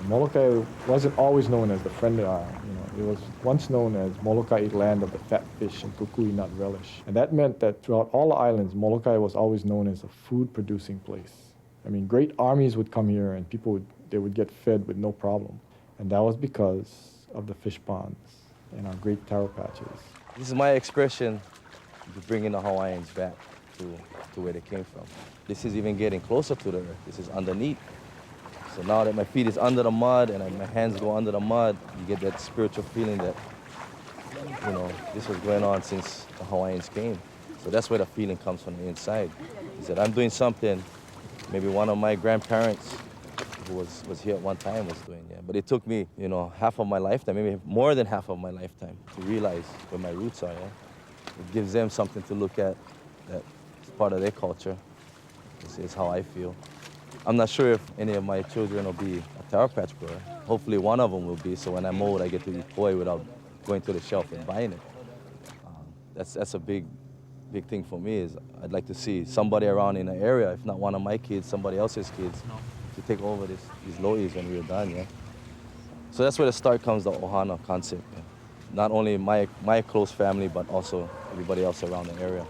Molokai wasn't always known as the friendly isle. It was once known as Molokai, land of the fat fish and kukui nut relish. And that meant that throughout all the islands, Molokai was always known as a food-producing place. I mean, great armies would come here and they would get fed with no problem. And that was because of the fish ponds and our great taro patches. This is my expression to bringing the Hawaiians back to where they came from. This is even getting closer to the earth. This is underneath. So now that my feet is under the mud and my hands go under the mud, you get that spiritual feeling that, this was going on since the Hawaiians came. So that's where the feeling comes from the inside. Is that I'm doing something maybe one of my grandparents who was here at one time was doing, yeah. But it took me, half of my lifetime, maybe more than half of my lifetime, to realize where my roots are, yeah. It gives them something to look at that is part of their culture. This is how I feel. I'm not sure if any of my children will be a Taro Patch grower. Hopefully one of them will be, so when I'm old, I get to eat poi without going to the shelf and buying it. That's a big thing for me, is I'd like to see somebody around in the area, if not one of my kids, somebody else's kids, to take over these lo'is when we're done, yeah? So that's where the start comes, the ohana concept. Yeah? Not only my close family, but also everybody else around the area.